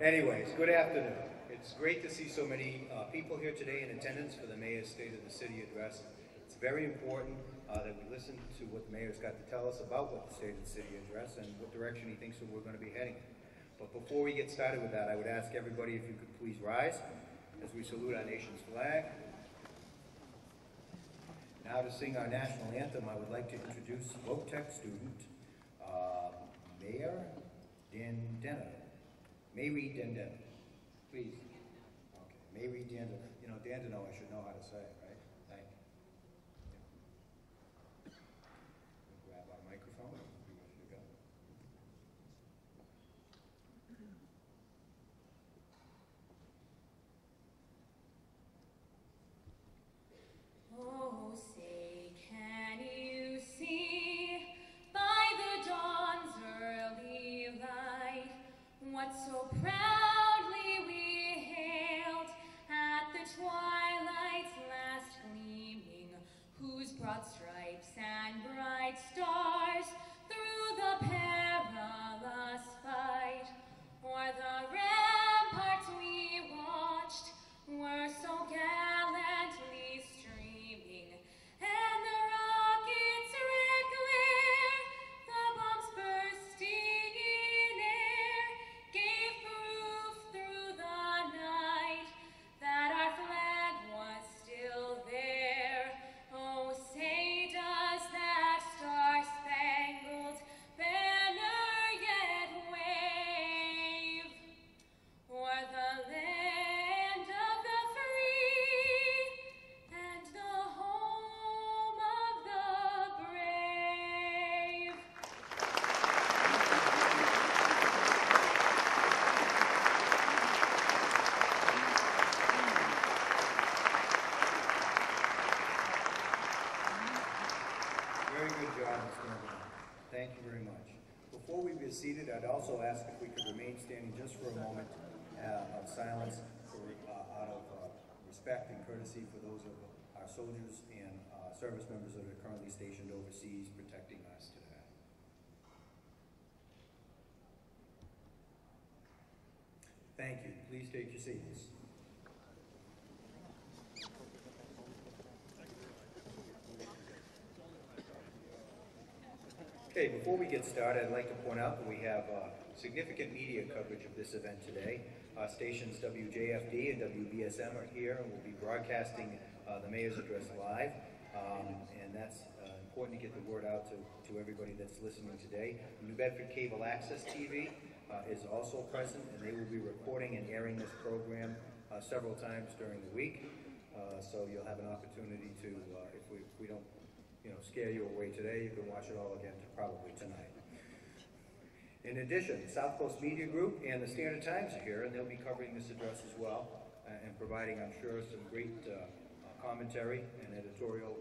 Anyways, good afternoon. It's great to see so many people here today in attendance for the Mayor's State of the City address. It's very important that we listen to what the Mayor's got to tell us about what the State of the City address and what direction he thinks that we're going to be heading. But before we get started with that, I would ask everybody if you could please rise as we salute our nation's flag. Now to sing our national anthem, I would like to introduce Voc Tech student Mayor Dandena. Mayre Dandena, please. Okay, Mayre Dandena. You know, Dandena, I should know how to say it, right? Thank you. Yeah. Grab our microphone. Be ready to go. Oh, say, can you see by the dawn's early light what so proudly we hailed at the twilight's last gleaming, whose broad stripes and bright stars through the perilous fight o'er the ramparts we watched were so gallantly streaming, and the rockets' red glare, the bombs bursting in air, gave proof through the night that our flag was still there. Oh, say does that star-spangled banner yet wave o'er the land of the free and the home of the brave? Very good job, Mr. Dandena. Thank you very much. Before we get seated, I'd also ask if we could remain standing just for a moment of silence out of respect and courtesy for those of our soldiers and service members that are currently stationed overseas protecting us today. Thank you. Please take your seats. Okay, before we get started, I'd like to point out that we have significant media coverage of this event today. Stations WJFD and WBSM are here and will be broadcasting the Mayor's Address live. And that's important to get the word out to everybody that's listening today. New Bedford Cable Access TV is also present, and they will be recording and airing this program several times during the week. So you'll have an opportunity to, if we don't scare you away today, you can watch it all again probably tonight. In addition, South Coast Media Group and the Standard Times are here, and they'll be covering this address as well, and providing, I'm sure, some great commentary and editorial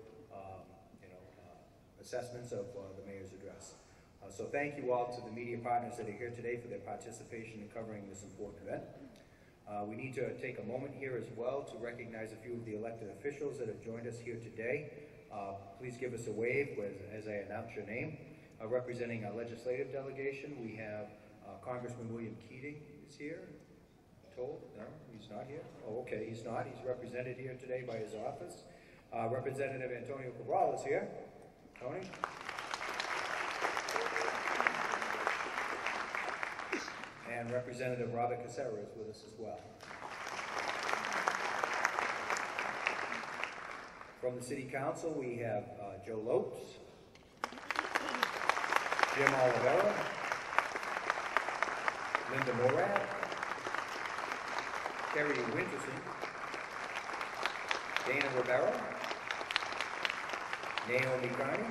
assessments of the Mayor's Address. So thank you all to the media partners that are here today for their participation in covering this important event. We need to take a moment here as well to recognize a few of the elected officials that have joined us here today. Please give us a wave as I announce your name. Representing our legislative delegation, we have Congressman William Keating is here. Told? No, he's not here. Oh, okay, he's not. He's represented here today by his office. Representative Antonio Cabral is here. Tony? And Representative Robert Casera is with us as well. From the City Council, we have Joe Lopes, Jim Olivera, Linda Morad, Terry Winterson, Dana Rivera, Naomi Carney,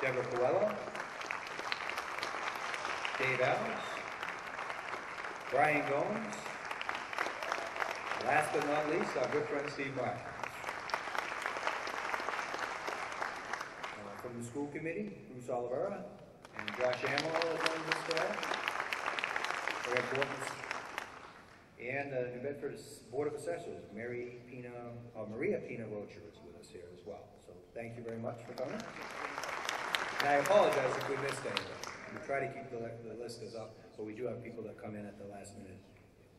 Deborah Coelho, Dave Adams, Brian Gomes, last but not least, our good friend Steve Martin. From the school committee, Bruce Olivera and Josh Amell are joining us today. Very important. And the New Bedford Board of Assessors, Maria Pina Rocher is with us here as well. So thank you very much for coming. And I apologize if we missed anything. We try to keep the listers up, but we do have people that come in at the last minute.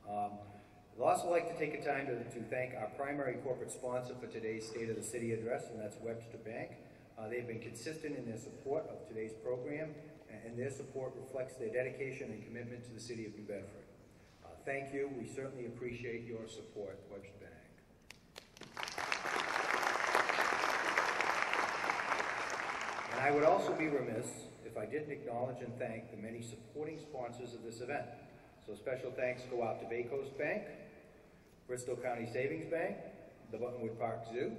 I'd also like to take a time to thank our primary corporate sponsor for today's State of the City address, and that's Webster Bank. They've been consistent in their support of today's program, and their support reflects their dedication and commitment to the City of New Bedford. Thank you. We certainly appreciate your support, Webster Bank. And I would also be remiss if I didn't acknowledge and thank the many supporting sponsors of this event. So special thanks go out to Bay Coast Bank, Bristol County Savings Bank, the Buttonwood Park Zoo,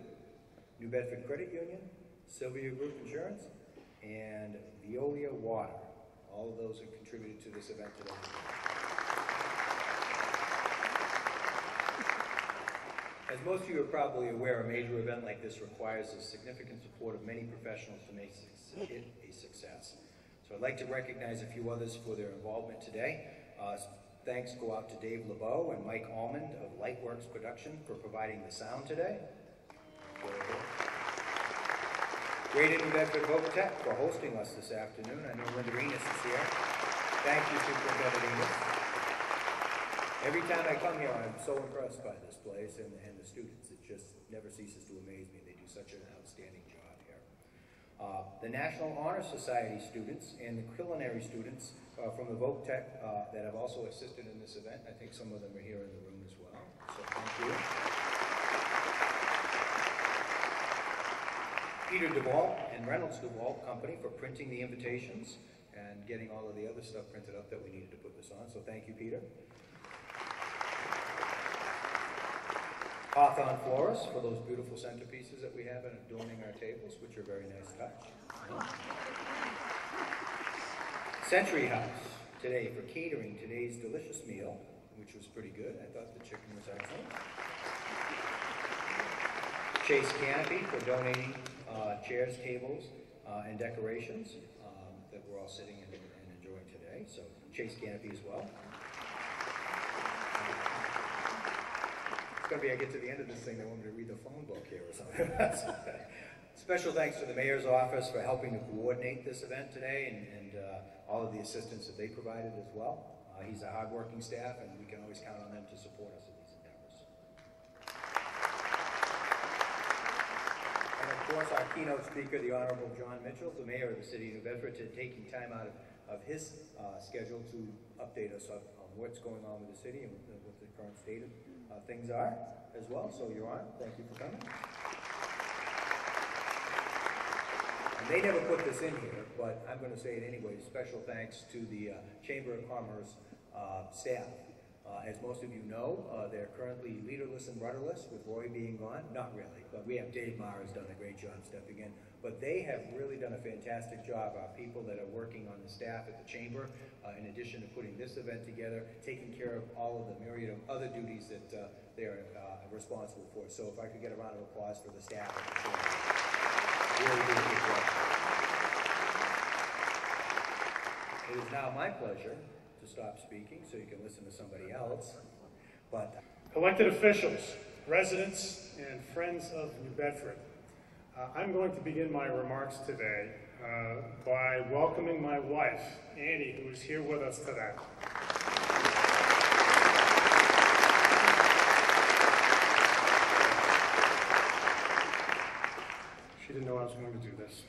New Bedford Credit Union, Sylvia Group Insurance, and Veolia Water. All of those have contributed to this event today. As most of you are probably aware, a major event like this requires the significant support of many professionals to make it a success. So I'd like to recognize a few others for their involvement today. Thanks go out to Dave LeBeau and Mike Almond of Lightworks Production for providing the sound today. Great New Bedford Boat Tech for hosting us this afternoon. I know Linda Enos is here. Thank you, Superintendent Enos. Every time I come here, I'm so impressed by this place and the students. It just never ceases to amaze me. They do such an outstanding job here. The National Honor Society students and the culinary students from the Boat Tech that have also assisted in this event. I think some of them are here in the room as well. So thank you. Peter DeWalt and Reynolds DeWalt Company for printing the invitations and getting all of the other stuff printed up that we needed to put this on. So thank you, Peter. Hawthorne Florists for those beautiful centerpieces that we have in adorning our tables, which are a very nice touch. Century House today for catering today's delicious meal, which was pretty good. I thought the chicken was excellent. Chase Canopy for donating chairs, tables, and decorations that we're all sitting and enjoying today. So Chase Canopy as well. It's going to be, I get to the end of this thing, they want me to read the phone book here or something. Special thanks to the Mayor's Office for helping to coordinate this event today and all of the assistance that they provided as well. He's a hardworking staff, and we can always count on them to support us in these endeavors. And of course, our keynote speaker, the Honorable John Mitchell, the Mayor of the City of New Bedford, taking time out of his schedule to update us on what's going on with the city and what the current state of things are as well. So, Your Honor, thank you for coming. And they never put this in here, but I'm going to say it anyway. Special thanks to the Chamber of Commerce staff. As most of you know, they're currently leaderless and rudderless, with Roy being gone. Not really, but we have Dave Maher has done a great job stepping in. But they have really done a fantastic job. Our people that are working on the staff at the Chamber, in addition to putting this event together, taking care of all of the myriad of other duties that they're responsible for. So if I could get a round of applause for the staff at the Chamber. Really do a good job. It is now my pleasure to stop speaking so you can listen to somebody else. But elected officials, residents, and friends of New Bedford, I'm going to begin my remarks today by welcoming my wife, Annie, who is here with us today. She didn't know I was going to do this.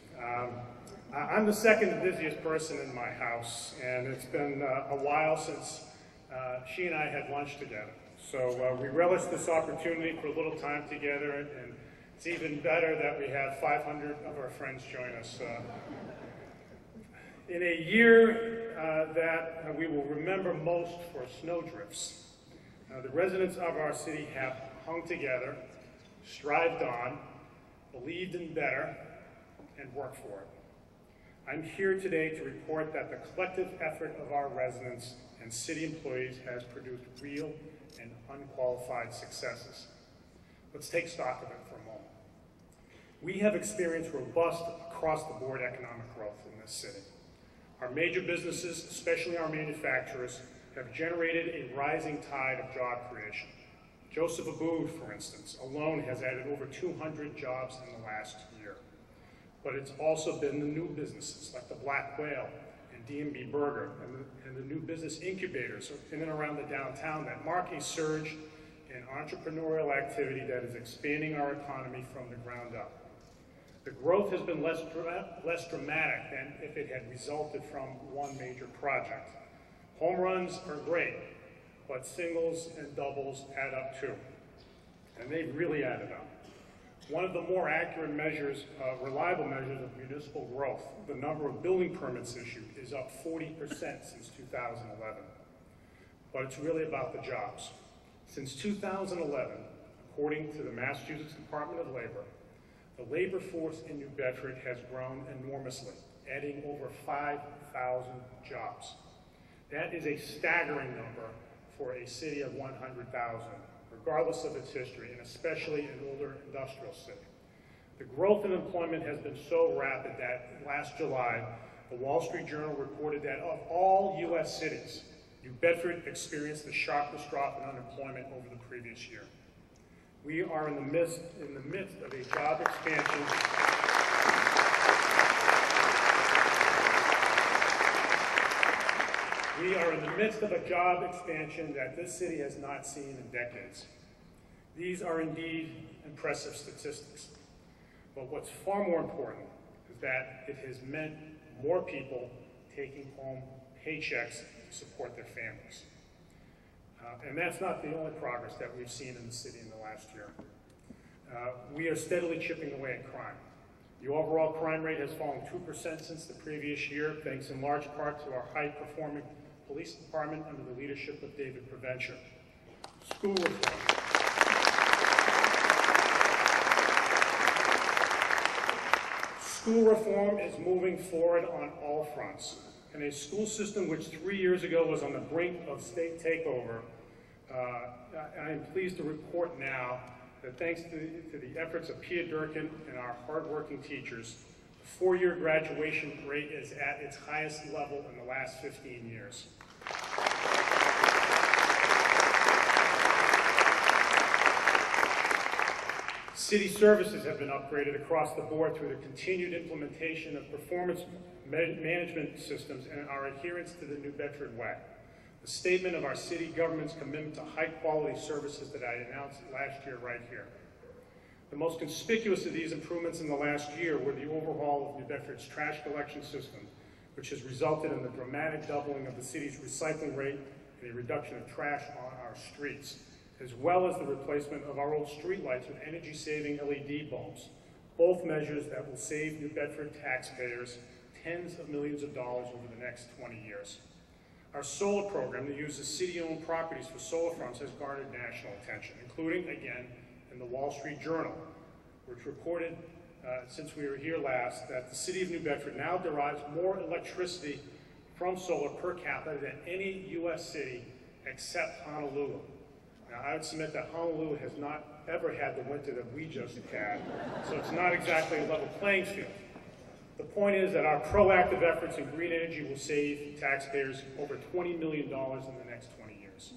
I'm the second busiest person in my house, and it's been a while since she and I had lunch together. So we relish this opportunity for a little time together, and it's even better that we have 500 of our friends join us. In a year that we will remember most for snowdrifts, the residents of our city have hung together, strived on, believed in better, and worked for it. I'm here today to report that the collective effort of our residents and city employees has produced real and unqualified successes. Let's take stock of it for a moment. We have experienced robust across-the-board economic growth in this city. Our major businesses, especially our manufacturers, have generated a rising tide of job creation. Joseph Abboud, for instance, alone has added over 200 jobs in the last year. But it's also been the new businesses like the Black Whale and and D&B Burger, and the new business incubators in and around the downtown that mark a surge in entrepreneurial activity that is expanding our economy from the ground up. The growth has been less dramatic than if it had resulted from one major project. Home runs are great, but singles and doubles add up too, and they've really added up. One of the more accurate measures, reliable measures of municipal growth, the number of building permits issued, is up 40% since 2011. But it's really about the jobs. Since 2011, according to the Massachusetts Department of Labor, the labor force in New Bedford has grown enormously, adding over 5,000 jobs. That is a staggering number for a city of 100,000, regardless of its history, and especially an older industrial city. The growth in employment has been so rapid that last July, the Wall Street Journal reported that of all U.S. cities, New Bedford experienced the sharpest drop in unemployment over the previous year. We are in the midst of a job expansion. We are in the midst of a job expansion that this city has not seen in decades. These are indeed impressive statistics. But what's far more important is that it has meant more people taking home paychecks to support their families. And that's not the only progress that we've seen in the city in the last year. We are steadily chipping away at crime. The overall crime rate has fallen 2% since the previous year, thanks in large part to our high-performing police department under the leadership of David Provencher. School reform. School reform is moving forward on all fronts. And a school system which 3 years ago was on the brink of state takeover, I am pleased to report now that thanks to the efforts of Pia Durkin and our hardworking teachers, the four-year graduation rate is at its highest level in the last 15 years. City services have been upgraded across the board through the continued implementation of performance management systems and our adherence to the New Bedford Way. The statement of our city government's commitment to high-quality services that I announced last year right here. The most conspicuous of these improvements in the last year were the overhaul of New Bedford's trash collection system, which has resulted in the dramatic doubling of the city's recycling rate and a reduction of trash on our streets, as well as the replacement of our old streetlights with energy-saving LED bulbs, both measures that will save New Bedford taxpayers tens of millions of dollars over the next 20 years. Our solar program that uses city-owned properties for solar farms has garnered national attention, including, again, in the Wall Street Journal, which reported, since we were here last, that the city of New Bedford now derives more electricity from solar per capita than any U.S. city except Honolulu. Now, I would submit that Honolulu has not ever had the winter that we just had, so it's not exactly a level playing field. The point is that our proactive efforts in green energy will save taxpayers over $20 million in the next 20 years.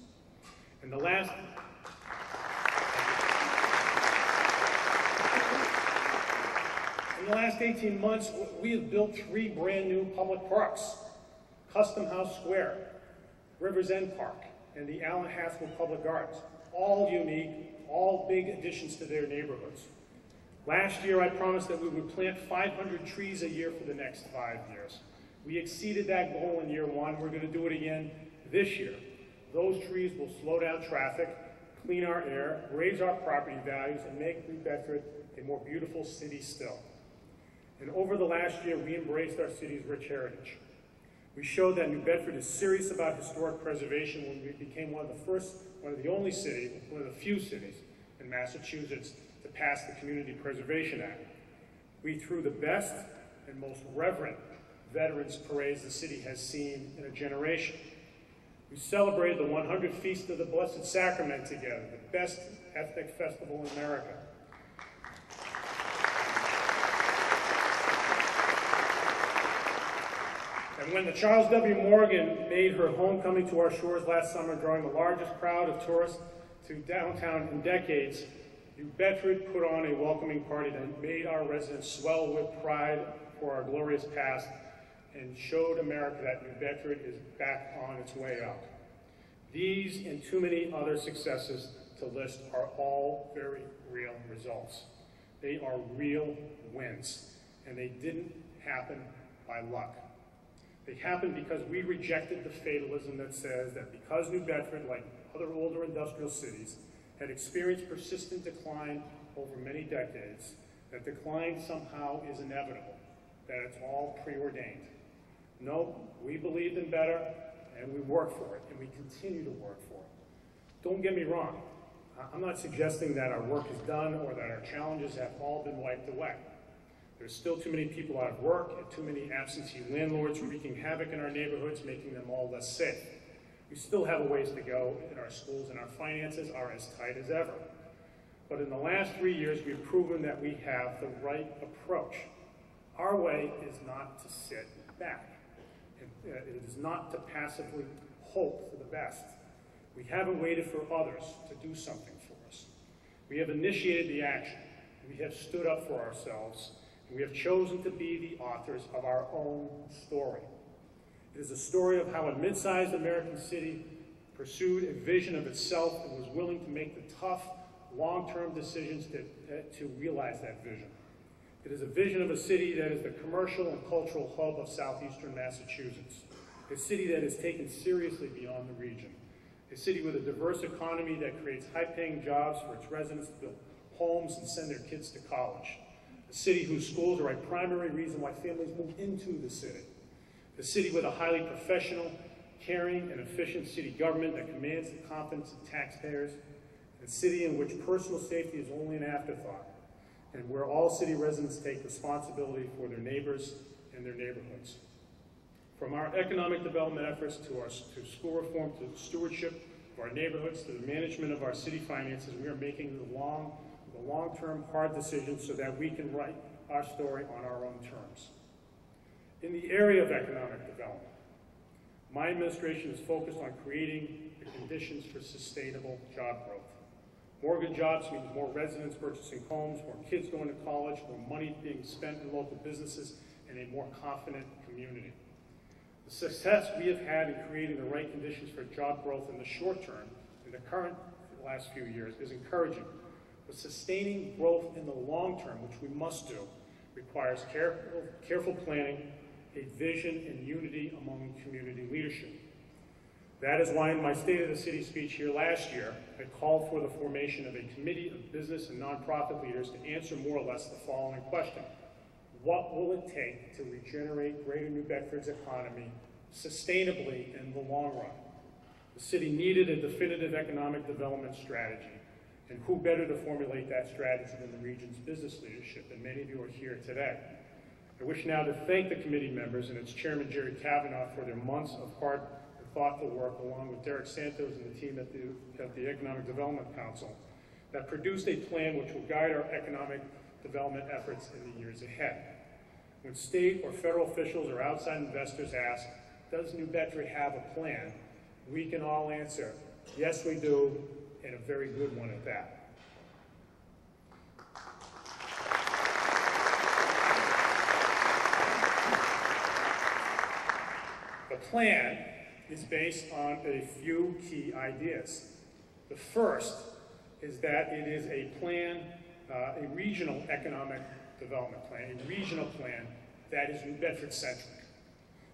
In the last 18 months, we have built 3 brand new public parks: Custom House Square, Rivers End Park, and the Allen Haskell Public Gardens, all unique, all big additions to their neighborhoods. Last year, I promised that we would plant 500 trees a year for the next 5 years. We exceeded that goal in year 1. We're going to do it again this year. Those trees will slow down traffic, clean our air, raise our property values, and make New Bedford a more beautiful city still. And over the last year, we embraced our city's rich heritage. We showed that New Bedford is serious about historic preservation when we became one of the few cities in Massachusetts to pass the Community Preservation Act. We threw the best and most reverent Veterans Parades the city has seen in a generation. We celebrated the 100th Feast of the Blessed Sacrament together, the best ethnic festival in America. And when the Charles W. Morgan made her homecoming to our shores last summer, drawing the largest crowd of tourists to downtown in decades, New Bedford put on a welcoming party that made our residents swell with pride for our glorious past and showed America that New Bedford is back on its way up. These and too many other successes to list are all very real results. They are real wins, and they didn't happen by luck. They happened because we rejected the fatalism that says that because New Bedford, like other older industrial cities, had experienced persistent decline over many decades, that decline somehow is inevitable, that it's all preordained. No, we believed in better, and we worked for it, and we continue to work for it. Don't get me wrong. I'm not suggesting that our work is done or that our challenges have all been wiped away. There's still too many people out of work and too many absentee landlords wreaking havoc in our neighborhoods, making them all less safe. We still have a ways to go in our schools, and our finances are as tight as ever. But in the last 3 years, we've proven that we have the right approach. Our way is not to sit back. It is not to passively hope for the best. We haven't waited for others to do something for us. We have initiated the action. We have stood up for ourselves, and we have chosen to be the authors of our own story. It is a story of how a mid-sized American city pursued a vision of itself and was willing to make the tough, long-term decisions to realize that vision. It is a vision of a city that is the commercial and cultural hub of southeastern Massachusetts, a city that is taken seriously beyond the region, a city with a diverse economy that creates high-paying jobs for its residents to build homes and send their kids to college, a city whose schools are a primary reason why families move into the city, a city with a highly professional, caring, and efficient city government that commands the confidence of taxpayers, a city in which personal safety is only an afterthought, and where all city residents take responsibility for their neighbors and their neighborhoods. From our economic development efforts to school reform, to the stewardship of our neighborhoods, to the management of our city finances, we are making the long-term hard decisions so that we can write our story on our own terms. In the area of economic development, my administration is focused on creating the conditions for sustainable job growth. More good jobs means more residents purchasing homes, more kids going to college, more money being spent in local businesses, and a more confident community. The success we have had in creating the right conditions for job growth in the short term, in the last few years, is encouraging. But sustaining growth in the long term, which we must do, requires careful planning, a vision, and unity among community leadership. That is why in my State of the City speech here last year, I called for the formation of a committee of business and nonprofit leaders to answer more or less the following question. What will it take to regenerate Greater New Bedford's economy sustainably in the long run? The city needed a definitive economic development strategy, and who better to formulate that strategy than the region's business leadership, and many of you are here today. I wish now to thank the committee members and its chairman, Jerry Kavanaugh, for their months of hard and thoughtful work, along with Derek Santos and the team at the Economic Development Council, that produced a plan which will guide our economic development efforts in the years ahead. When state or federal officials or outside investors ask, does New Bedford have a plan? We can all answer, yes we do, and a very good one at that. The plan is based on a few key ideas. The first is that it is a plan, a regional economic development plan, a regional plan that is New Bedford-centric.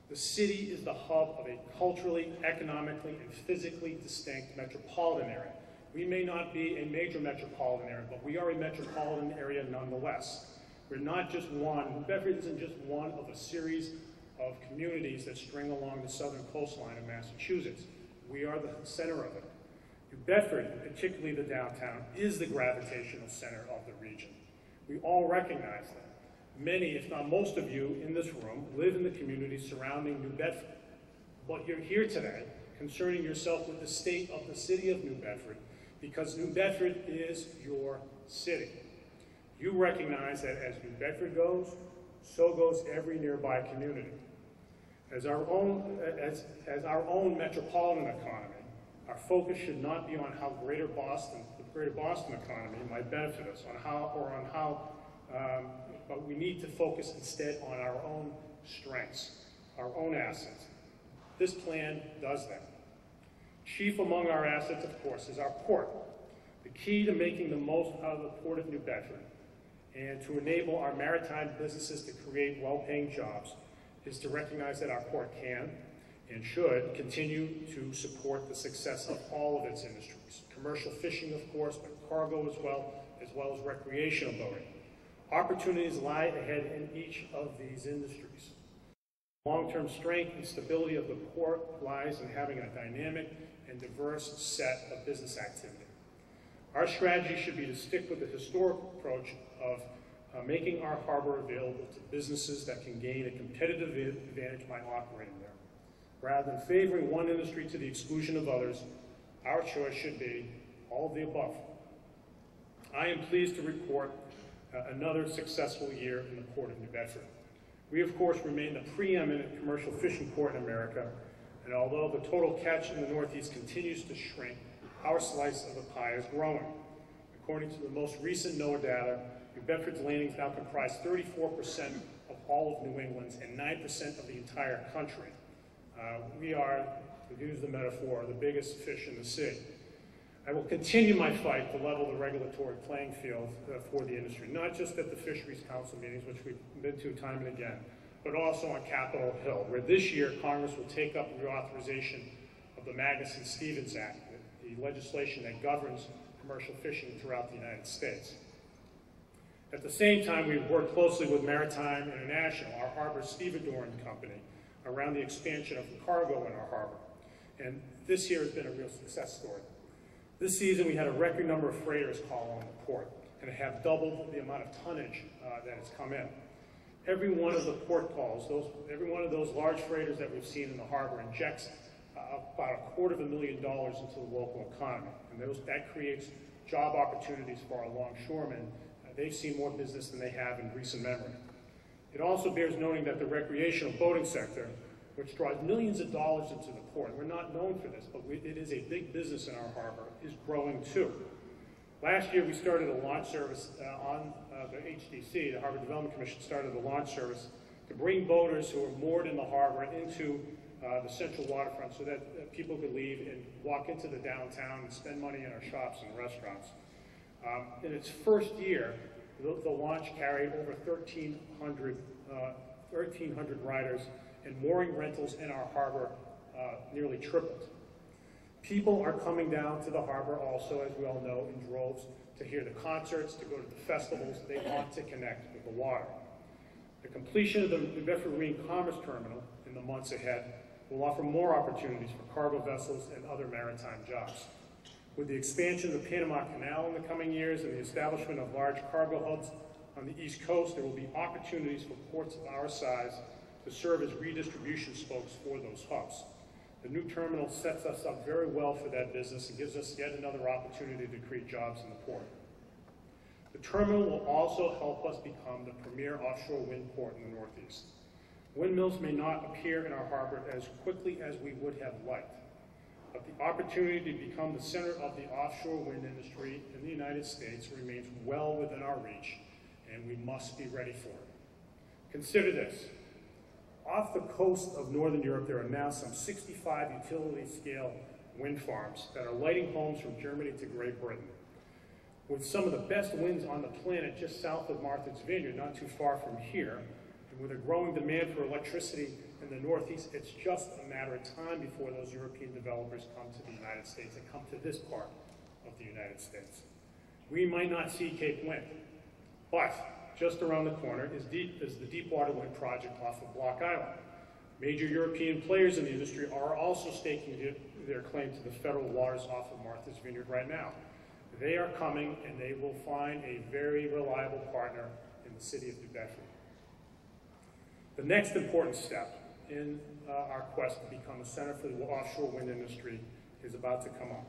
The city is the hub of a culturally, economically, and physically distinct metropolitan area. We may not be a major metropolitan area, but we are a metropolitan area nonetheless. We're not just one. New Bedford isn't just one of a series of communities that string along the southern coastline of Massachusetts. We are the center of it. New Bedford, particularly the downtown, is the gravitational center of the region. We all recognize that. Many, if not most of you in this room, live in the community surrounding New Bedford. But you're here today concerning yourself with the state of the city of New Bedford, because New Bedford is your city. You recognize that as New Bedford goes, so goes every nearby community. As our own metropolitan economy, our focus should not be on how the Greater Boston economy might benefit us, but we need to focus instead on our own strengths. our own assets. This plan does that. Chief among our assets, of course, is our port. The key to making the most out of the Port of New Bedford and to enable our maritime businesses to create well-paying jobs is to recognize that our port can and should continue to support the success of all of its industries. Commercial fishing, of course, but cargo as well as recreational boating. Opportunities lie ahead in each of these industries. Long-term strength and stability of the port lies in having a dynamic and diverse set of business activity. Our strategy should be to stick with the historic approach of making our harbor available to businesses that can gain a competitive advantage by operating there. Rather than favoring one industry to the exclusion of others, our choice should be all of the above. I am pleased to report another successful year in the Port of New Bedford. We, of course, remain the preeminent commercial fishing port in America, and although the total catch in the Northeast continues to shrink, our slice of the pie is growing. According to the most recent NOAA data, New Bedford's landings now comprise 34% of all of New England's and 9% of the entire country. We are, to use the metaphor, the biggest fish in the sea. I will continue my fight to level the regulatory playing field for the industry, not just at the Fisheries Council meetings, which we've been to time and again, but also on Capitol Hill, where this year Congress will take up reauthorization of the Magnuson-Stevens Act, the legislation that governs commercial fishing throughout the United States. At the same time, we've worked closely with Maritime International, our harbor stevedoring company, around the expansion of cargo in our harbor. And this year has been a real success story. This season, we had a record number of freighters call on the port, and have doubled the amount of tonnage that has come in. Every one of the port calls, every one of those large freighters that we've seen in the harbor injects about $250,000 into the local economy, and that creates job opportunities for our longshoremen. They've seen more business than they have in recent memory. It also bears noting that the recreational boating sector, which draws millions of dollars into the port, and we're not known for this, but it is a big business in our harbor, is growing too. Last year we started a launch service on the HDC, the Harbor Development Commission started a launch service to bring boaters who are moored in the harbor into the central waterfront so that people could leave and walk into the downtown and spend money in our shops and restaurants. In its first year, the launch carried over 1,300 riders, and mooring rentals in our harbor nearly tripled. People are coming down to the harbor also, as we all know, in droves to hear the concerts, to go to the festivals. They want to connect with the water. The completion of the New Bedford Marine Commerce Terminal in the months ahead will offer more opportunities for cargo vessels and other maritime jobs. With the expansion of the Panama Canal in the coming years and the establishment of large cargo hubs on the East Coast, there will be opportunities for ports of our size to serve as redistribution spokes for those hubs. The new terminal sets us up very well for that business and gives us yet another opportunity to create jobs in the port. The terminal will also help us become the premier offshore wind port in the Northeast. Windmills may not appear in our harbor as quickly as we would have liked, but the opportunity to become the center of the offshore wind industry in the United States remains well within our reach, and we must be ready for it. Consider this. Off the coast of Northern Europe, there are now some 65 utility-scale wind farms that are lighting homes from Germany to Great Britain. With some of the best winds on the planet just south of Martha's Vineyard, not too far from here, and with a growing demand for electricity in the Northeast, it's just a matter of time before those European developers come to the United States and come to this part of the United States. We might not see Cape Wind, but just around the corner is the Deepwater Wind project off of Block Island. Major European players in the industry are also staking their claim to the federal waters off of Martha's Vineyard right now. They are coming, and they will find a very reliable partner in the city of New Bedford. The next important step in our quest to become a center for the offshore wind industry is about to come up,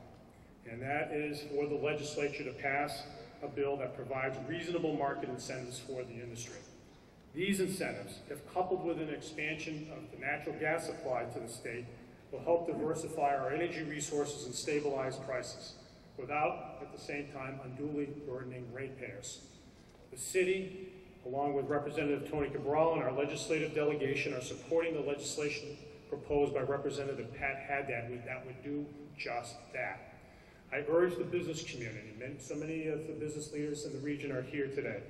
and that is for the legislature to pass a bill that provides reasonable market incentives for the industry. These incentives, if coupled with an expansion of the natural gas supply to the state, will help diversify our energy resources and stabilize prices, without, at the same time, unduly burdening ratepayers. The city along with Representative Tony Cabral and our legislative delegation, are supporting the legislation proposed by Representative Pat Haddad that would do just that. I urge the business community, so many of the business leaders in the region are here today,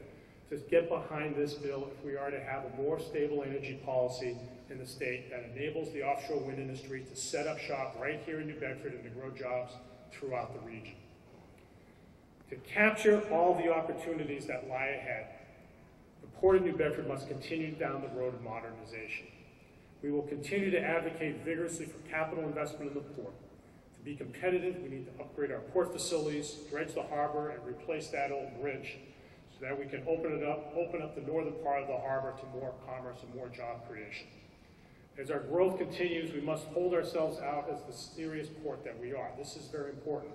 to get behind this bill if we are to have a more stable energy policy in the state that enables the offshore wind industry to set up shop right here in New Bedford and to grow jobs throughout the region. To capture all the opportunities that lie ahead, the Port of New Bedford must continue down the road of modernization. We will continue to advocate vigorously for capital investment in the port. To be competitive, we need to upgrade our port facilities, dredge the harbor, and replace that old bridge so that we can open up the northern part of the harbor to more commerce and more job creation. As our growth continues, we must hold ourselves out as the serious port that we are. This is very important.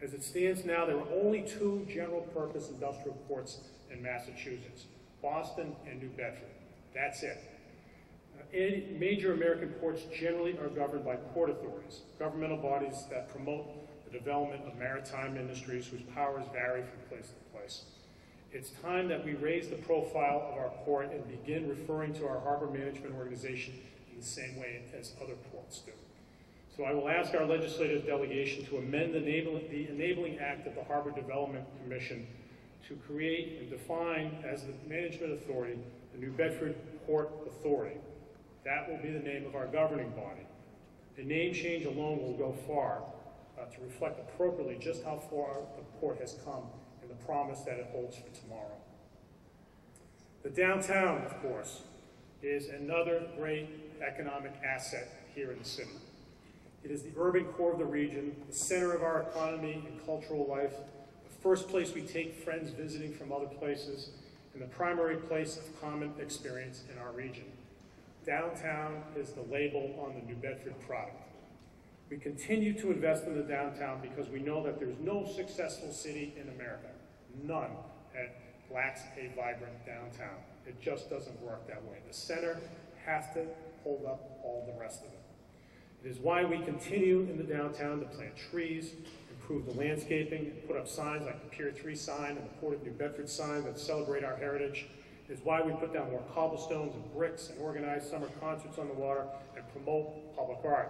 As it stands now, there are only 2 general-purpose industrial ports in Massachusetts, Boston and New Bedford. That's it. Major American ports generally are governed by port authorities, governmental bodies that promote the development of maritime industries whose powers vary from place to place. It's time that we raise the profile of our port and begin referring to our harbor management organization in the same way as other ports do. So I will ask our legislative delegation to amend the Enabling Act of the Harbor Development Commission to create and define as the management authority the New Bedford Port Authority. That will be the name of our governing body. The name change alone will go far to reflect appropriately just how far the port has come and the promise that it holds for tomorrow. The downtown, of course, is another great economic asset here in the city. It is the urban core of the region, the center of our economy and cultural life, the first place we take friends visiting from other places, and the primary place of common experience in our region. Downtown is the label on the New Bedford product. We continue to invest in the downtown because we know that there's no successful city in America, none, that lacks a vibrant downtown. It just doesn't work that way. The center has to hold up all the rest of it. It is why we continue in the downtown to plant trees, improve the landscaping, and put up signs like the Pier 3 sign and the Port of New Bedford sign that celebrate our heritage. It is why we put down more cobblestones and bricks and organize summer concerts on the water and promote public art.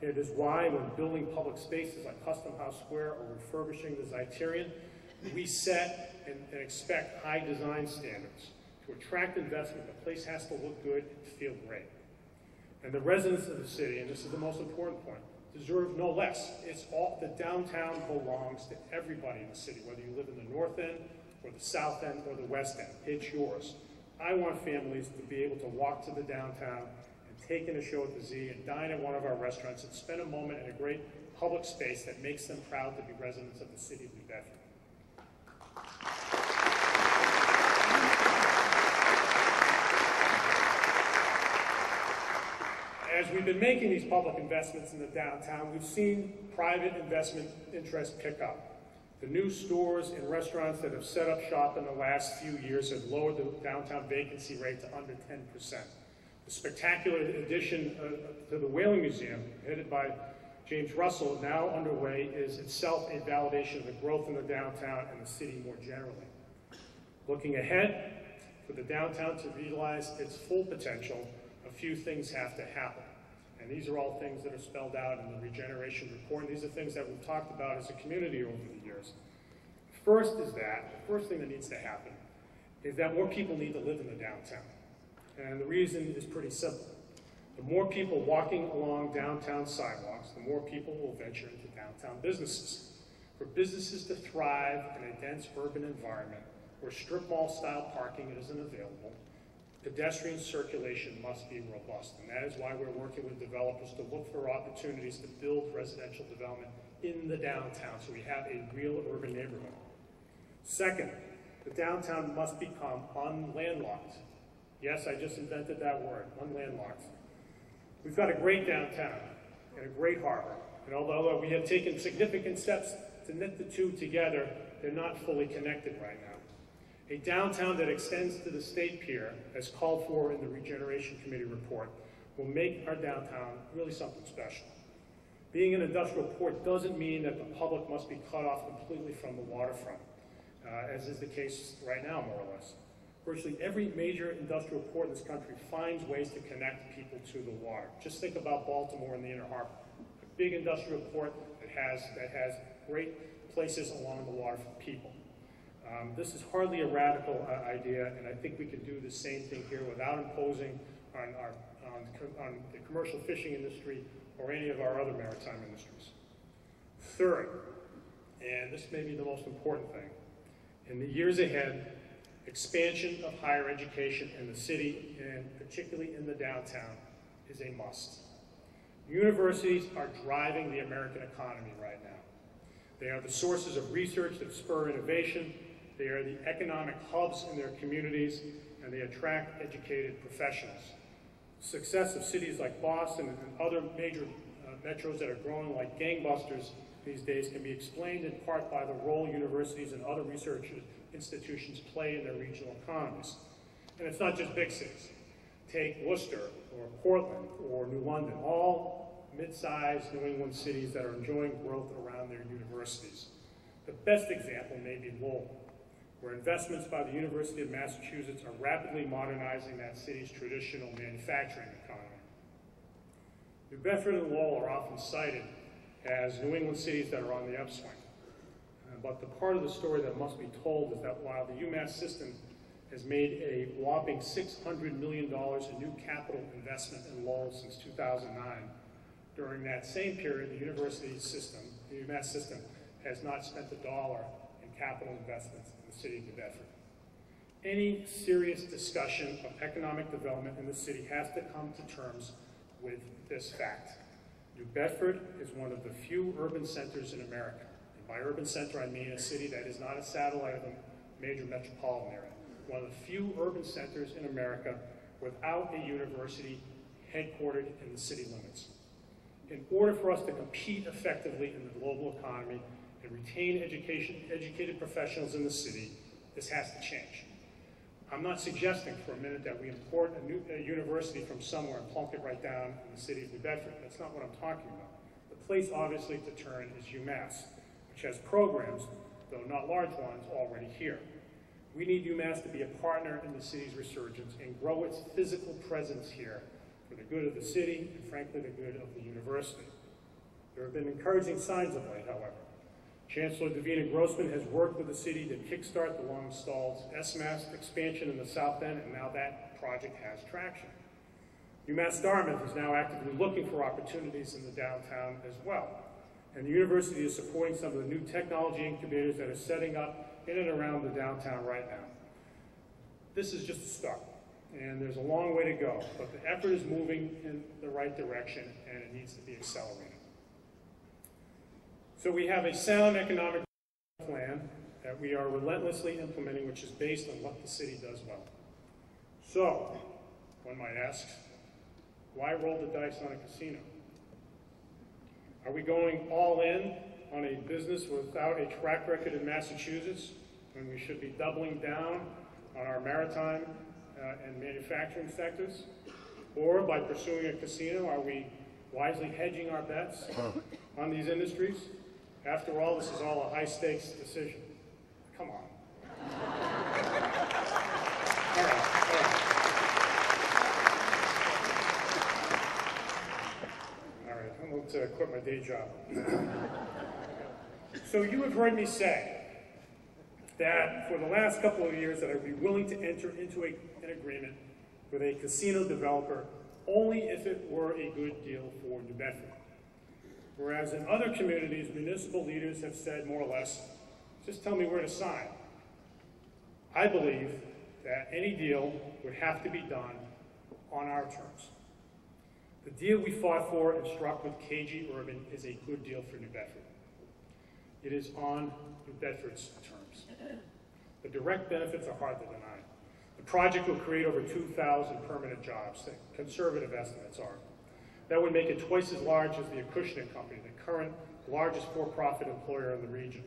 It is why when building public spaces like Custom House Square or refurbishing the Zeiterion, we set and expect high design standards. To attract investment, the place has to look good and feel great. And the residents of the city, and this is the most important point, deserve no less. The downtown belongs to everybody in the city, whether you live in the north end, or the south end, or the west end. It's yours. I want families to be able to walk to the downtown and take in a show at the Z and dine at one of our restaurants and spend a moment in a great public space that makes them proud to be residents of the city of New Bedford. As we've been making these public investments in the downtown, we've seen private investment interest pick up. The new stores and restaurants that have set up shop in the last few years have lowered the downtown vacancy rate to under 10%. The spectacular addition to the Whaling Museum, headed by James Russell, now underway, is itself a validation of the growth in the downtown and the city more generally. Looking ahead, for the downtown to realize its full potential, a few things have to happen. And these are all things that are spelled out in the regeneration report. And these are things that we've talked about as a community over the years. The first thing that needs to happen is that more people need to live in the downtown. And the reason is pretty simple. The more people walking along downtown sidewalks, the more people will venture into downtown businesses. For businesses to thrive in a dense urban environment where strip mall style parking isn't available, pedestrian circulation must be robust, and that is why we're working with developers to look for opportunities to build residential development in the downtown so we have a real urban neighborhood. Second, the downtown must become unlandlocked. Yes, I just invented that word, unlandlocked. We've got a great downtown and a great harbor, and although we have taken significant steps to knit the two together, they're not fully connected right now. A downtown that extends to the State Pier, as called for in the Regeneration Committee report, will make our downtown really something special. Being an industrial port doesn't mean that the public must be cut off completely from the waterfront, as is the case right now, more or less. Virtually every major industrial port in this country finds ways to connect people to the water. Just think about Baltimore and the Inner Harbor, a big industrial port that has great places along the water for people. This is hardly a radical idea, and I think we could do the same thing here without imposing on the commercial fishing industry or any of our other maritime industries. Third, and this may be the most important thing, in the years ahead, expansion of higher education in the city, and particularly in the downtown, is a must. Universities are driving the American economy right now. They are the sources of research that spur innovation, they are the economic hubs in their communities, and they attract educated professionals. The success of cities like Boston and other major metros that are growing like gangbusters these days can be explained in part by the role universities and other research institutions play in their regional economies. And it's not just big cities. Take Worcester or Portland or New London, all mid-sized New England cities that are enjoying growth around their universities. The best example may be Lowell, where investments by the University of Massachusetts are rapidly modernizing that city's traditional manufacturing economy. New Bedford and Lowell are often cited as New England cities that are on the upswing. But the part of the story that must be told is that while the UMass system has made a whopping $600 million in new capital investment in Lowell since 2009, during that same period, the university system, the UMass system, has not spent a dollar in capital investments in the city of New Bedford. Any serious discussion of economic development in the city has to come to terms with this fact. New Bedford is one of the few urban centers in America. And by urban center, I mean a city that is not a satellite of a major metropolitan area. One of the few urban centers in America without a university headquartered in the city limits. In order for us to compete effectively in the global economy and retain educated professionals in the city, this has to change. I'm not suggesting for a minute that we import a university from somewhere and plunk it right down in the city of New Bedford. That's not what I'm talking about. The place obviously to turn is UMass, which has programs, though not large ones, already here. We need UMass to be a partner in the city's resurgence and grow its physical presence here for the good of the city and frankly the good of the university. There have been encouraging signs of late, however. Chancellor Davina Grossman has worked with the city to kickstart the long-stalled SMAS expansion in the South End, and now that project has traction. UMass Dartmouth is now actively looking for opportunities in the downtown as well, and the university is supporting some of the new technology incubators that are setting up in and around the downtown right now. This is just a start, and there's a long way to go, but the effort is moving in the right direction, and it needs to be accelerated. So we have a sound economic plan that we are relentlessly implementing, which is based on what the city does well. So, one might ask, why roll the dice on a casino? Are we going all in on a business without a track record in Massachusetts when we should be doubling down on our maritime and manufacturing sectors? Or by pursuing a casino, are we wisely hedging our bets on these industries? After all, this is all a high-stakes decision. Come on. All right. I'm going to quit my day job. So you have heard me say that for the last couple of years that I'd be willing to enter into an agreement with a casino developer only if it were a good deal for New Bedford. Whereas in other communities, municipal leaders have said more or less, just tell me where to sign. I believe that any deal would have to be done on our terms. The deal we fought for and struck with KG Urban is a good deal for New Bedford. It is on New Bedford's terms. The direct benefits are hard to deny. The project will create over 2,000 permanent jobs, the conservative estimates are. That would make it twice as large as the Acushnet Company, the current largest for-profit employer in the region.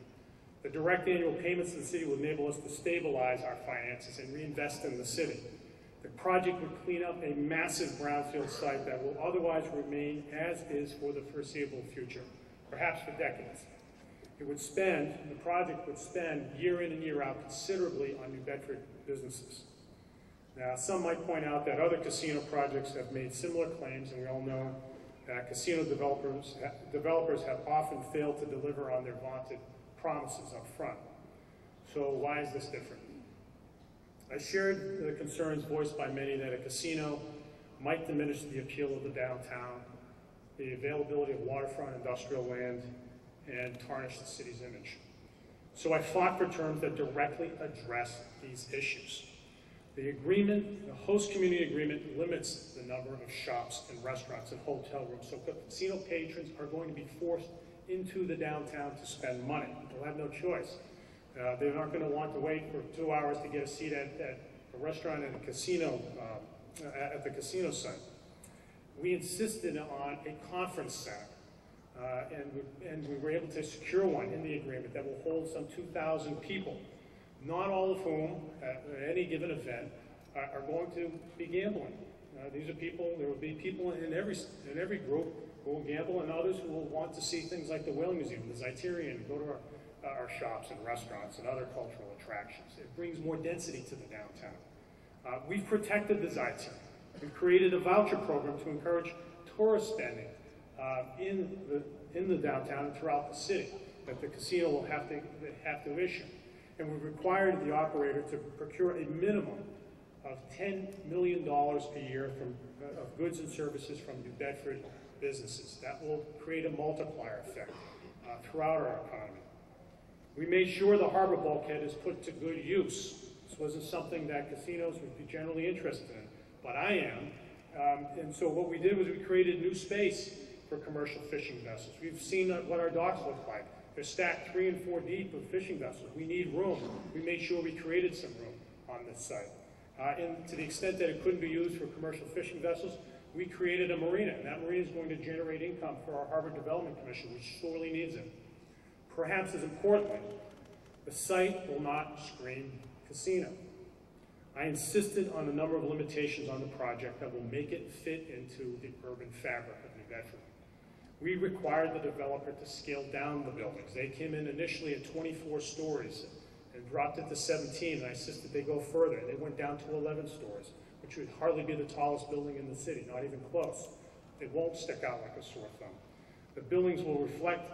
The direct annual payments to the city will enable us to stabilize our finances and reinvest in the city. The project would clean up a massive brownfield site that will otherwise remain as is for the foreseeable future, perhaps for decades. The project would spend year in and year out considerably on New Bedford businesses. Now, some might point out that other casino projects have made similar claims, and we all know that casino developers have often failed to deliver on their vaunted promises up front. So why is this different? I shared the concerns voiced by many that a casino might diminish the appeal of the downtown, the availability of waterfront industrial land, and tarnish the city's image. So I fought for terms that directly address these issues. The agreement, the host community agreement, limits the number of shops and restaurants and hotel rooms, so casino patrons are going to be forced into the downtown to spend money. They'll have no choice. They're not going to want to wait for 2 hours to get a seat at a restaurant and a casino, at the casino site. We insisted on a conference center, and we were able to secure one in the agreement that will hold some 2,000 people, not all of whom, at any given event, are going to be gambling. These are people, there will be people in every group who will gamble, and others who will want to see things like the Whaling Museum, the Zeitarian, go to our shops and restaurants and other cultural attractions. It brings more density to the downtown. We've protected the Zeitarian. We've created a voucher program to encourage tourist spending in the downtown and throughout the city that the casino will have to issue. And we've required the operator to procure a minimum of $10 million a year of goods and services from New Bedford businesses. That will create a multiplier effect throughout our economy. We made sure the harbor bulkhead is put to good use. This wasn't something that casinos would be generally interested in, but I am. And so what we did was we created new space for commercial fishing vessels. We've seen what our docks look like. They're stacked 3 and 4 deep with fishing vessels. We need room. We made sure we created some room on this site. And to the extent that it couldn't be used for commercial fishing vessels, we created a marina, and that marina is going to generate income for our Harbor Development Commission, which sorely needs it. Perhaps as importantly, the site will not scream casino. I insisted on a number of limitations on the project that will make it fit into the urban fabric of New Bedford. We required the developer to scale down the buildings. They came in initially at 24 stories and dropped it to 17, and I insisted they go further. They went down to 11 stories, which would hardly be the tallest building in the city, not even close. It won't stick out like a sore thumb. The buildings will reflect,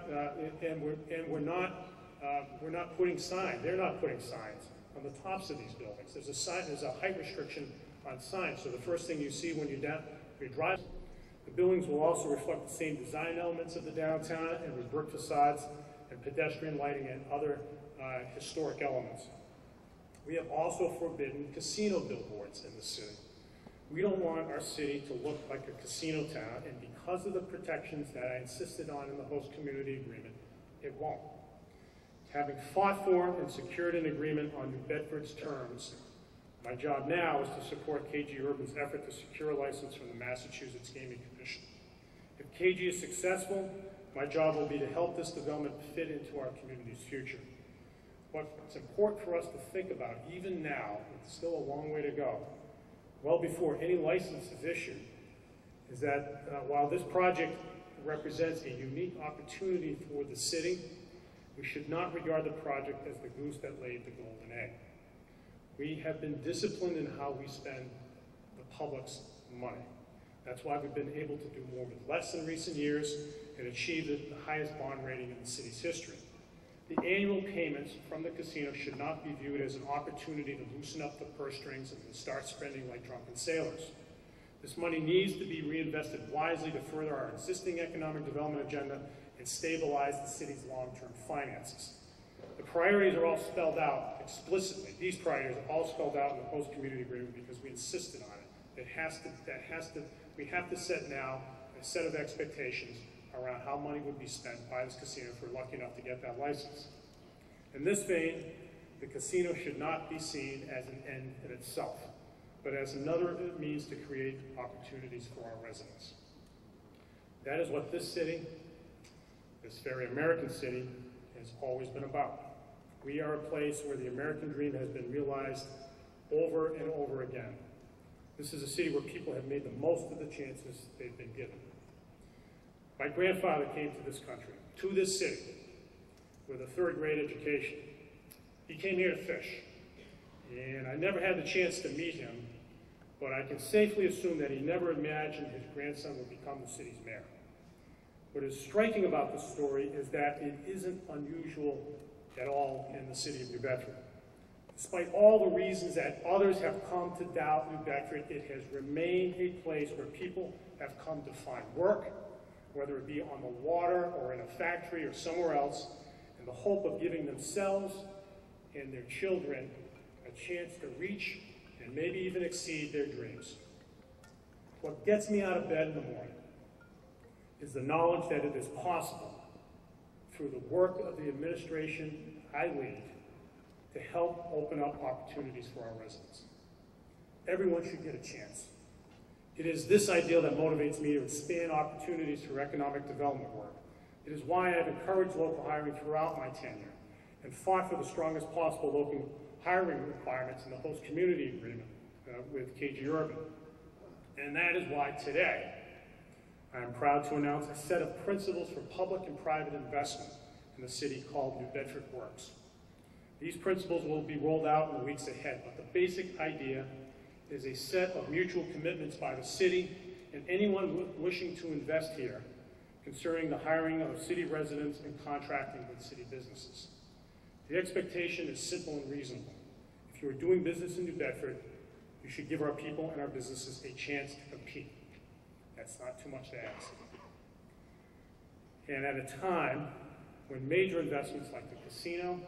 and we're not putting signs. They're not putting signs on the tops of these buildings. There's a height restriction on signs. So the first thing you see when you drive, the buildings will also reflect the same design elements of the downtown, and with brick facades and pedestrian lighting and other historic elements. We have also forbidden casino billboards in the city. We don't want our city to look like a casino town, and because of the protections that I insisted on in the host community agreement, it won't. Having fought for and secured an agreement on New Bedford's terms, my job now is to support KG Urban's effort to secure a license from the Massachusetts Gaming Commission. If KG is successful, my job will be to help this development fit into our community's future. What's important for us to think about, even now, it's still a long way to go, well before any license is issued, is that while this project represents a unique opportunity for the city, we should not regard the project as the goose that laid the golden egg. We have been disciplined in how we spend the public's money. That's why we've been able to do more with less in recent years and achieve the highest bond rating in the city's history. The annual payments from the casino should not be viewed as an opportunity to loosen up the purse strings and start spending like drunken sailors. This money needs to be reinvested wisely to further our existing economic development agenda and stabilize the city's long-term finances. The priorities are all spelled out explicitly. These priorities are all spelled out in the host community agreement because we insisted on it. We have to set now a set of expectations around how money would be spent by this casino if we're lucky enough to get that license. In this vein, the casino should not be seen as an end in itself, but as another means to create opportunities for our residents. That is what this city, this very American city, has always been about. We are a place where the American dream has been realized over and over again. This is a city where people have made the most of the chances they've been given. My grandfather came to this country, to this city, with a third-grade education. He came here to fish, and I never had the chance to meet him but I can safely assume that he never imagined his grandson would become the city's mayor. What is striking about this story is that it isn't unusual at all in the city of New Bedford. Despite all the reasons that others have come to doubt New Bedford, it has remained a place where people have come to find work, whether it be on the water or in a factory or somewhere else, in the hope of giving themselves and their children a chance to reach and maybe even exceed their dreams. What gets me out of bed in the morning is the knowledge that it is possible, through the work of the administration I lead, to help open up opportunities for our residents. Everyone should get a chance. It is this ideal that motivates me to expand opportunities for economic development work. It is why I've encouraged local hiring throughout my tenure and fought for the strongest possible local hiring requirements in the host community agreement with KG Urban. And that is why today I am proud to announce a set of principles for public and private investment in the city called New Bedford Works. These principles will be rolled out in the weeks ahead, but the basic idea is a set of mutual commitments by the city and anyone wishing to invest here concerning the hiring of city residents and contracting with city businesses. The expectation is simple and reasonable. If you are doing business in New Bedford, you should give our people and our businesses a chance to compete. That's not too much to ask. And at a time when major investments like the casino,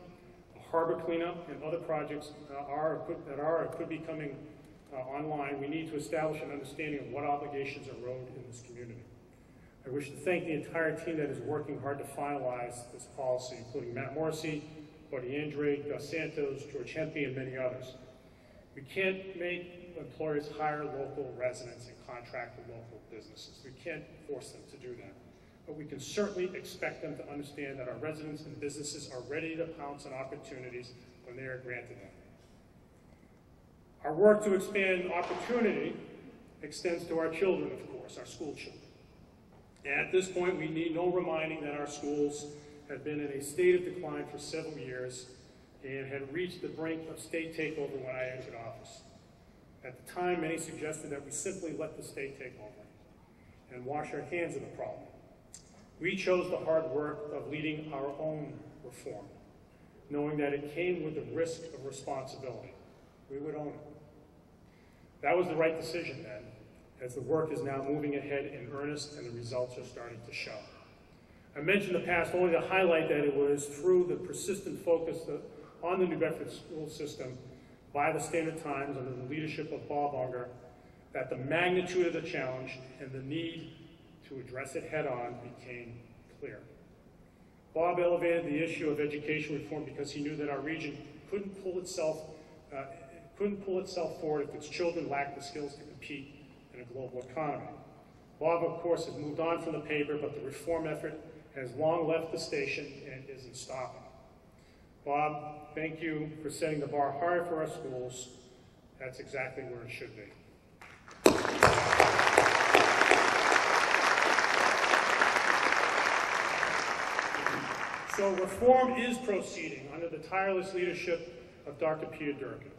the harbor cleanup, and other projects could be coming online, we need to establish an understanding of what obligations are owed in this community. I wish to thank the entire team that is working hard to finalize this policy, including Matt Morrissey, Buddy Andre, Gus Santos, George Hempy, and many others. We can't make employers hire local residents and contract with local businesses. We can't force them to do that. But we can certainly expect them to understand that our residents and businesses are ready to pounce on opportunities when they are granted them. Our work to expand opportunity extends to our children, of course, our school children. And at this point, we need no reminding that our schools have been in a state of decline for several years and had reached the brink of state takeover when I entered office. At the time, many suggested that we simply let the state take over and wash our hands of the problem. We chose the hard work of leading our own reform, knowing that it came with the risk of responsibility. We would own it. That was the right decision then, as the work is now moving ahead in earnest and the results are starting to show. I mentioned the past only to highlight that it was through the persistent focus on the New Bedford school system by the Standard Times under the leadership of Bob Unger that the magnitude of the challenge and the need to address it head-on became clear. Bob elevated the issue of education reform because he knew that our region couldn't pull itself forward if its children lacked the skills to compete in a global economy. Bob, of course, has moved on from the paper, but the reform effort has long left the station and isn't stopping. Bob, thank you for setting the bar higher for our schools. That's exactly where it should be. So reform is proceeding under the tireless leadership of Dr. Peter Durkin,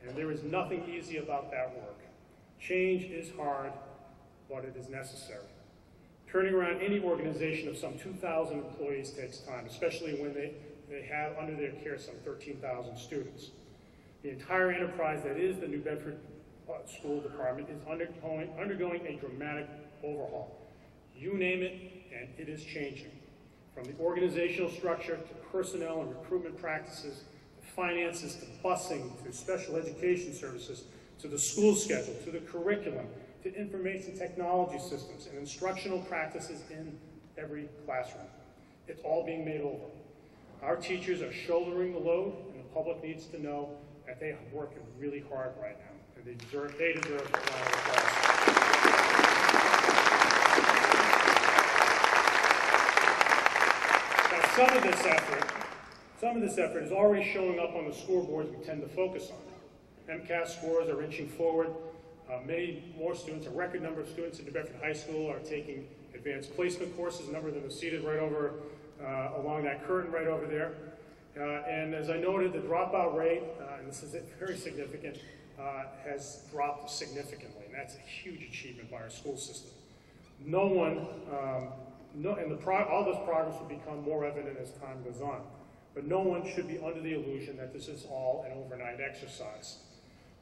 and there is nothing easy about that work. Change is hard, but it is necessary. Turning around any organization of some 2,000 employees takes time, especially when they have under their care some 13,000 students. The entire enterprise that is the New Bedford School Department is undergoing a dramatic overhaul. You name it, and it is changing. From the organizational structure to personnel and recruitment practices, to finances, to busing, to special education services, to the school schedule, to the curriculum, to information technology systems and instructional practices in every classroom. It's all being made over. Our teachers are shouldering the load, and the public needs to know that they are working really hard right now, and they deserve a round of applause. Now, some of this effort is already showing up on the scoreboards we tend to focus on. MCAS scores are inching forward. Many more students, a record number of students at New Bedford High School are taking advanced placement courses. A number of them are seated right over along that curtain right over there. And as I noted, the dropout rate, and this is very significant, has dropped significantly, and that's a huge achievement by our school system. No one, all this progress will become more evident as time goes on, but no one should be under the illusion that this is all an overnight exercise.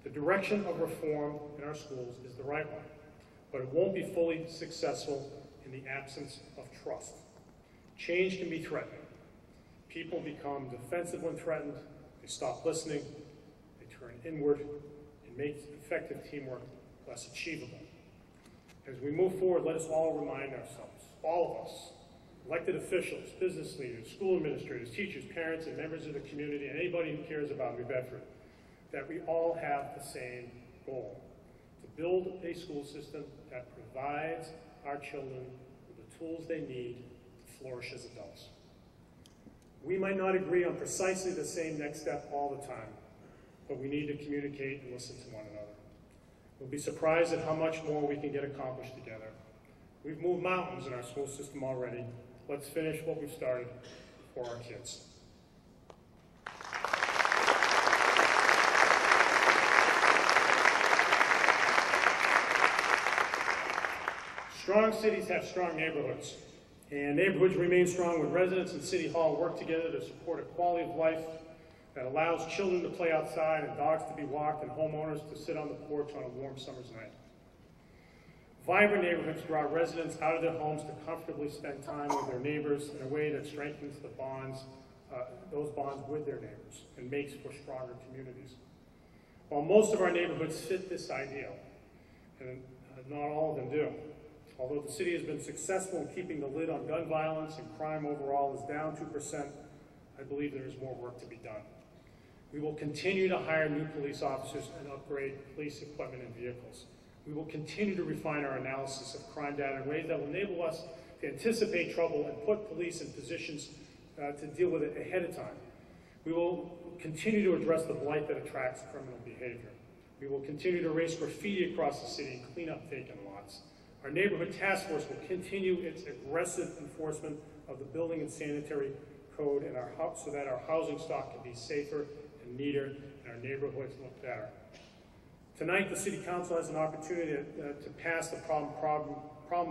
The direction of reform in our schools is the right one, but it won't be fully successful in the absence of trust. Change can be threatening. People become defensive when threatened, they stop listening, they turn inward, and make effective teamwork less achievable. As we move forward, let us all remind ourselves, all of us, elected officials, business leaders, school administrators, teachers, parents, and members of the community, and anybody who cares about New Bedford, that we all have the same goal, to build a school system that provides our children with the tools they need to flourish as adults. We might not agree on precisely the same next step all the time, but we need to communicate and listen to one another. We'll be surprised at how much more we can get accomplished together. We've moved mountains in our school system already. Let's finish what we've started for our kids. Strong cities have strong neighborhoods, and neighborhoods remain strong when residents and City Hall work together to support a quality of life that allows children to play outside and dogs to be walked and homeowners to sit on the porch on a warm summer's night. Vibrant neighborhoods draw residents out of their homes to comfortably spend time with their neighbors in a way that strengthens the bonds, those bonds with their neighbors and makes for stronger communities. While most of our neighborhoods fit this ideal, and not all of them do, although the city has been successful in keeping the lid on gun violence and crime overall is down 2%, I believe there is more work to be done. We will continue to hire new police officers and upgrade police equipment and vehicles. We will continue to refine our analysis of crime data in ways that will enable us to anticipate trouble and put police in positions to deal with it ahead of time. We will continue to address the blight that attracts criminal behavior. We will continue to erase graffiti across the city and clean up vacant lots. Our neighborhood task force will continue its aggressive enforcement of the building and sanitary code and so that our housing stock can be safer and neater and our neighborhoods look better. Tonight, the City Council has an opportunity to pass the problem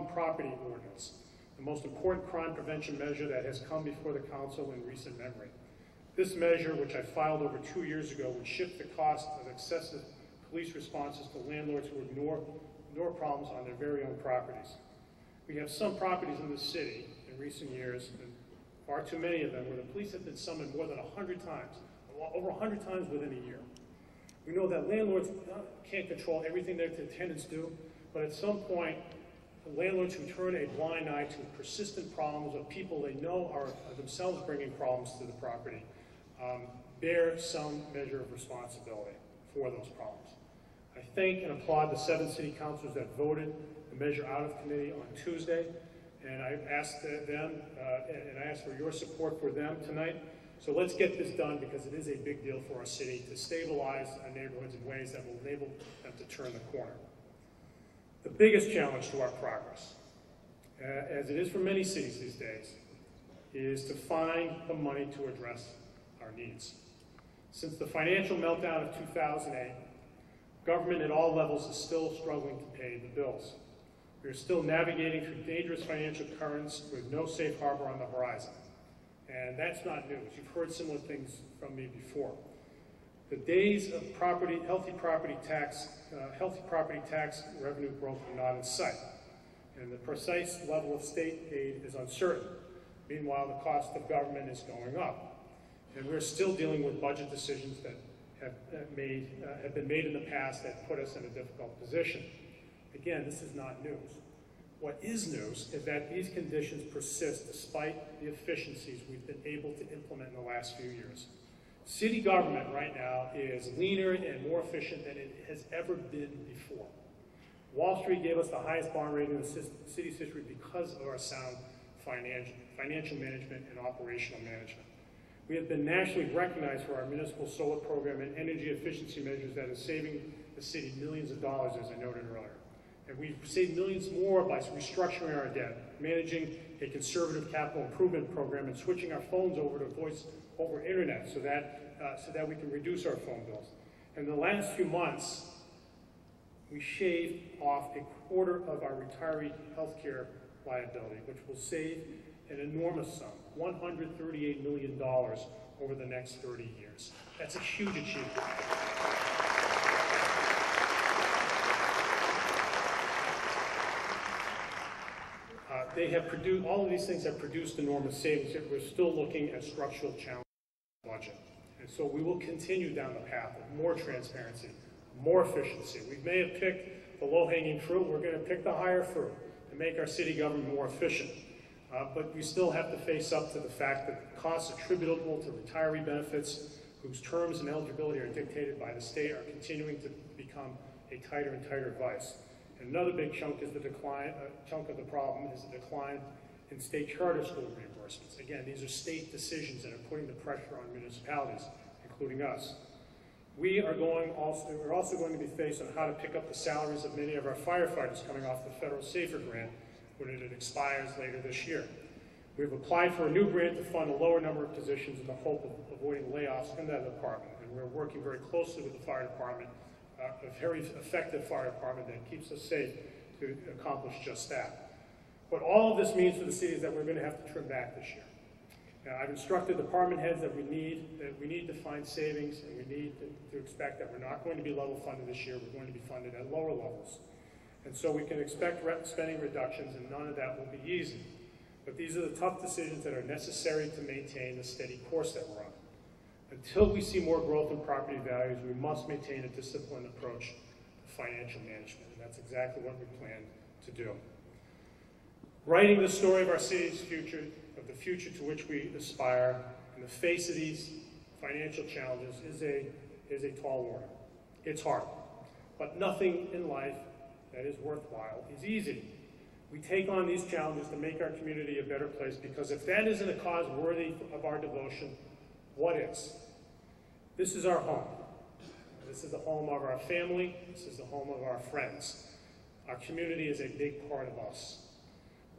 property ordinance, the most important crime prevention measure that has come before the Council in recent memory. This measure, which I filed over 2 years ago, would shift the cost of excessive police responses to landlords who ignore problems on their very own properties. We have some properties in the city in recent years, and far too many of them, where the police have been summoned more than 100 times, over 100 times within a year. We know that landlords can't control everything that their tenants do, but at some point, the landlords who turn a blind eye to persistent problems of people they know are themselves bringing problems to the property bear some measure of responsibility for those problems. I thank and applaud the 7 city councilors that voted the measure out of committee on Tuesday, and I asked them, and I asked for your support for them tonight. So let's get this done because it is a big deal for our city to stabilize our neighborhoods in ways that will enable them to turn the corner. The biggest challenge to our progress, as it is for many cities these days, is to find the money to address our needs. Since the financial meltdown of 2008, government at all levels is still struggling to pay the bills. We are still navigating through dangerous financial currents with no safe harbor on the horizon. And that's not news. You've heard similar things from me before. The days of healthy property tax revenue growth are not in sight, and the precise level of state aid is uncertain. Meanwhile, the cost of government is going up, and we're still dealing with budget decisions that have been made in the past that put us in a difficult position. Again, this is not news. What is news is that these conditions persist despite the efficiencies we've been able to implement in the last few years. City government right now is leaner and more efficient than it has ever been before. Wall Street gave us the highest bond rating in the city's history because of our sound financial management and operational management. We have been nationally recognized for our municipal solar program and energy efficiency measures that is saving the city millions of dollars, as I noted earlier. And we've saved millions more by restructuring our debt, managing a conservative capital improvement program, and switching our phones over to voice over internet so that we can reduce our phone bills. In the last few months, we shaved off a quarter of our retiree health care liability, which will save an enormous sum, $138 million over the next 30 years. That's a huge achievement. They have produced, all of these things have produced enormous savings, yet we're still looking at structural challenges in the budget. And so we will continue down the path of more transparency, more efficiency. We may have picked the low-hanging fruit. We're going to pick the higher fruit to make our city government more efficient. But we still have to face up to the fact that the costs attributable to retiree benefits, whose terms and eligibility are dictated by the state, are continuing to become a tighter and tighter vice. And another big chunk is the decline. Chunk of the problem is the decline in state charter school reimbursements. Again, these are state decisions that are putting the pressure on municipalities, including us. We're also going to be faced on how to pick up the salaries of many of our firefighters coming off the federal SAFER grant when it expires later this year. We've applied for a new grant to fund a lower number of positions in the hope of avoiding layoffs in that department. And we're working very closely with the fire department, a very effective fire department that keeps us safe, to accomplish just that. What all of this means for the city is that we're going to have to trim back this year. Now, I've instructed department heads that we need to find savings, and we need to expect that we're not going to be level funded this year. We're going to be funded at lower levels. And so we can expect spending reductions, and none of that will be easy. But these are the tough decisions that are necessary to maintain the steady course that we're on. Until we see more growth in property values, we must maintain a disciplined approach to financial management, and that's exactly what we plan to do. Writing the story of our city's future, of the future to which we aspire, in the face of these financial challenges is a tall order. It's hard, but nothing in life that is worthwhile is easy. We take on these challenges to make our community a better place, because if that isn't a cause worthy of our devotion, what is? This is our home. This is the home of our family. This is the home of our friends. Our community is a big part of us.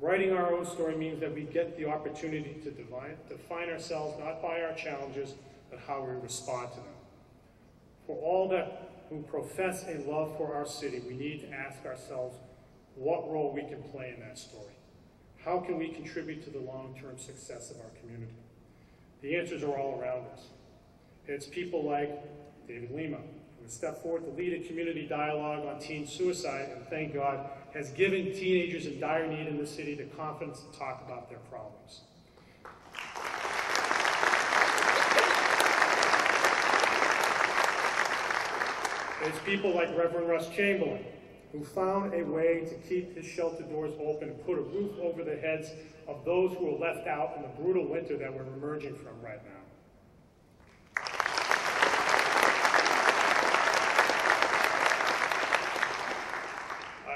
Writing our own story means that we get the opportunity to define ourselves not by our challenges, but how we respond to them. For all that who profess a love for our city, we need to ask ourselves what role we can play in that story. How can we contribute to the long-term success of our community? The answers are all around us. It's people like David Lima, who has stepped forward to lead a community dialogue on teen suicide, and thank God, has given teenagers in dire need in the city the confidence to talk about their problems. It's people like Reverend Russ Chamberlain, who found a way to keep his shelter doors open and put a roof over the heads of those who were left out in the brutal winter that we're emerging from right now.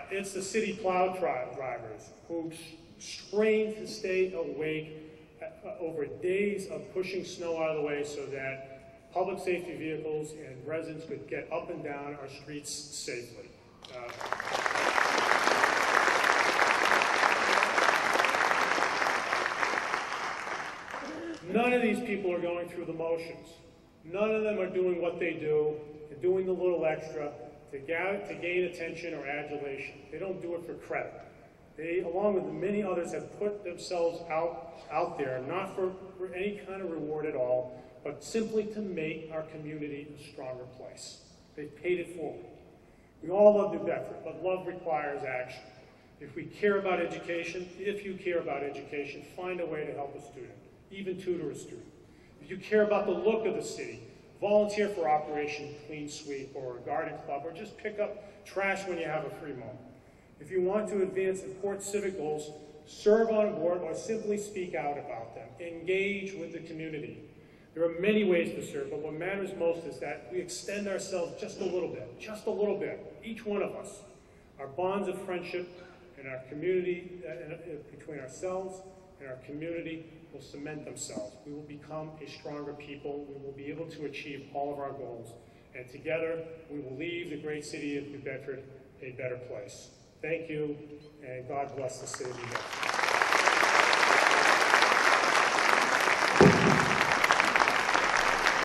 It's the city plow drivers who strained to stay awake over days of pushing snow out of the way so that public safety vehicles and residents could get up and down our streets safely. None of these people are going through the motions. None of them are doing what they do. They're doing the little extra to gain attention or adulation. They don't do it for credit. They, along with many others, have put themselves out there, not for any kind of reward at all, but simply to make our community a stronger place. They've paid it forward. We all love New Bedford, but love requires action. If we care about education, if you care about education, find a way to help a student, even tutor a student. If you care about the look of the city, volunteer for Operation Clean Sweep or a garden club, or just pick up trash when you have a free moment. If you want to advance important civic goals, serve on a board or simply speak out about them. Engage with the community. There are many ways to serve, but what matters most is that we extend ourselves just a little bit, each one of us. Our bonds of friendship and our community, between ourselves and our community, will cement themselves. We will become a stronger people. We will be able to achieve all of our goals. And together, we will leave the great city of New Bedford a better place. Thank you, and God bless the city of New Bedford.